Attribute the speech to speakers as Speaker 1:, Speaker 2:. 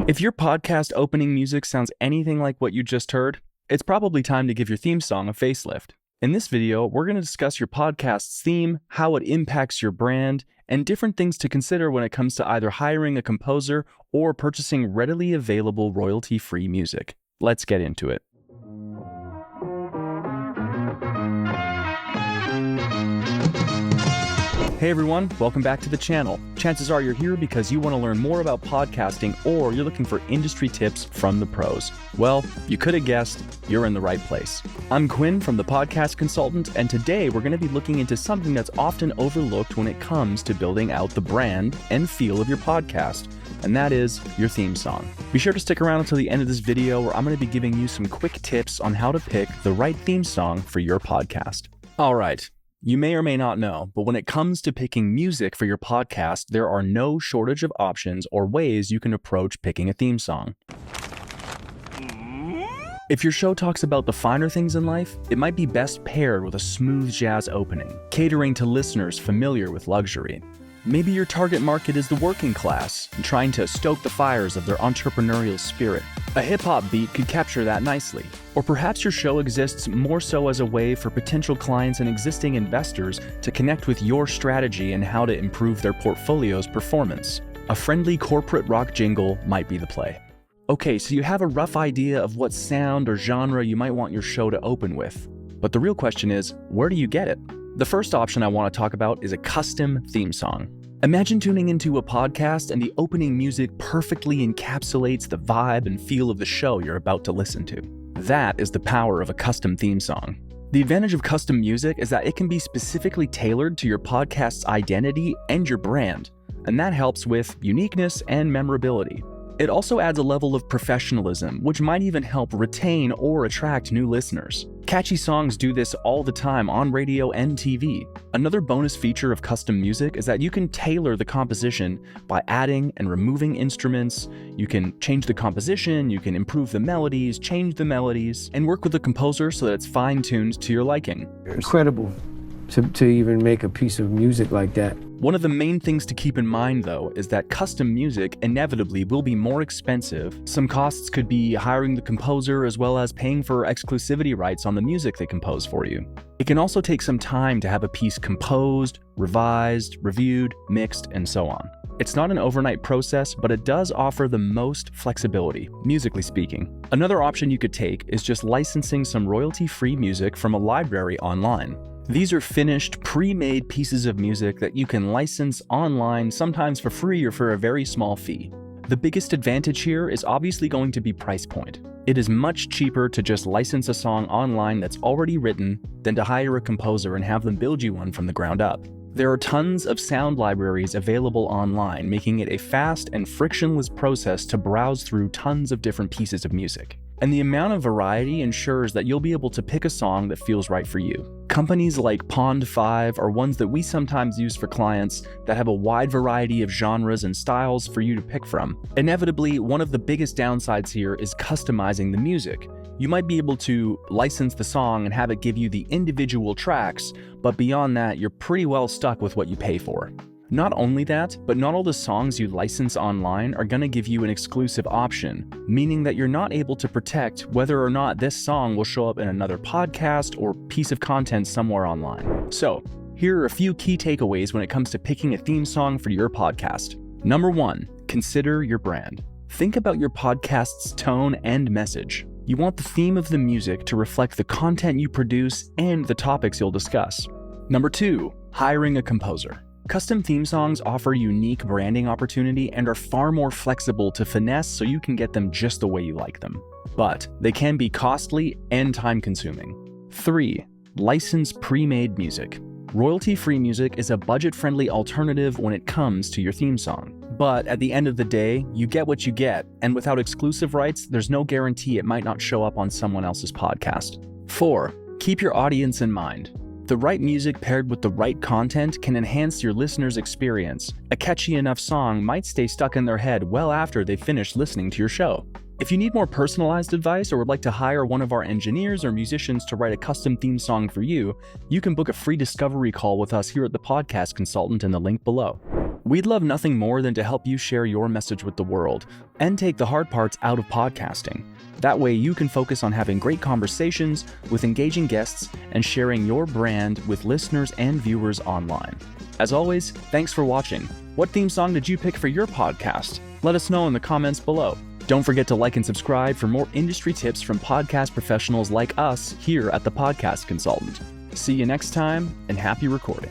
Speaker 1: If your podcast opening music sounds anything like what you just heard, it's probably time to give your theme song a facelift. In this video, we're going to discuss your podcast's theme, how it impacts your brand, and different things to consider when it comes to either hiring a composer or purchasing readily available royalty-free music. Let's get into it. Hey everyone, welcome back to the channel. Chances are you're here because you want to learn more about podcasting or you're looking for industry tips from the pros. Well, you could have guessed, you're in the right place. I'm Quinn from The Podcast Consultant, and today we're going to be looking into something that's often overlooked when it comes to building out the brand and feel of your podcast, and that is your theme song. Be sure to stick around until the end of this video where I'm going to be giving you some quick tips on how to pick the right theme song for your podcast. All right. You may or may not know, but when it comes to picking music for your podcast, there are no shortage of options or ways you can approach picking a theme song. If your show talks about the finer things in life, it might be best paired with a smooth jazz opening, catering to listeners familiar with luxury. Maybe your target market is the working class and trying to stoke the fires of their entrepreneurial spirit. A hip-hop beat could capture that nicely. Or perhaps your show exists more so as a way for potential clients and existing investors to connect with your strategy and how to improve their portfolio's performance. A friendly corporate rock jingle might be the play. Okay, so you have a rough idea of what sound or genre you might want your show to open with. But the real question is, where do you get it? The first option I want to talk about is a custom theme song. Imagine tuning into a podcast and the opening music perfectly encapsulates the vibe and feel of the show you're about to listen to. That is the power of a custom theme song. The advantage of custom music is that it can be specifically tailored to your podcast's identity and your brand, and that helps with uniqueness and memorability. It also adds a level of professionalism, which might even help retain or attract new listeners. Catchy songs do this all the time on radio and TV. Another bonus feature of custom music is that you can tailor the composition by adding and removing instruments. You can change the composition, you can improve the melodies, change the melodies, and work with the composer so that it's fine-tuned to your liking.
Speaker 2: Incredible to even make a piece of music like that.
Speaker 1: One of the main things to keep in mind, though, is that custom music inevitably will be more expensive. Some costs could be hiring the composer as well as paying for exclusivity rights on the music they compose for you. It can also take some time to have a piece composed, revised, reviewed, mixed, and so on. It's not an overnight process, but it does offer the most flexibility, musically speaking. Another option you could take is just licensing some royalty-free music from a library online. These are finished, pre-made pieces of music that you can license online, sometimes for free or for a very small fee. The biggest advantage here is obviously going to be price point. It is much cheaper to just license a song online that's already written than to hire a composer and have them build you one from the ground up. There are tons of sound libraries available online, making it a fast and frictionless process to browse through tons of different pieces of music. And the amount of variety ensures that you'll be able to pick a song that feels right for you. Companies like Pond5 are ones that we sometimes use for clients that have a wide variety of genres and styles for you to pick from. Inevitably, one of the biggest downsides here is customizing the music. You might be able to license the song and have it give you the individual tracks, but beyond that, you're pretty well stuck with what you pay for. Not only that, but not all the songs you license online are going to give you an exclusive option, meaning that you're not able to protect whether or not this song will show up in another podcast or piece of content somewhere online. So, here are a few key takeaways when it comes to picking a theme song for your podcast. Number 1, consider your brand. Think about your podcast's tone and message. You want the theme of the music to reflect the content you produce and the topics you'll discuss. Number 2, hiring a composer. Custom theme songs offer unique branding opportunity and are far more flexible to finesse so you can get them just the way you like them. But they can be costly and time-consuming. 3, license pre-made music. Royalty-free music is a budget-friendly alternative when it comes to your theme song. But at the end of the day, you get what you get, and without exclusive rights, there's no guarantee it might not show up on someone else's podcast. 4, keep your audience in mind. The right music paired with the right content can enhance your listener's experience. A catchy enough song might stay stuck in their head well after they've finished listening to your show. If you need more personalized advice or would like to hire one of our engineers or musicians to write a custom theme song for you, you can book a free discovery call with us here at The Podcast Consultant in the link below. We'd love nothing more than to help you share your message with the world and take the hard parts out of podcasting. That way you can focus on having great conversations with engaging guests and sharing your brand with listeners and viewers online. As always, thanks for watching. What theme song did you pick for your podcast? Let us know in the comments below. Don't forget to like and subscribe for more industry tips from podcast professionals like us here at The Podcast Consultant. See you next time, and happy recording.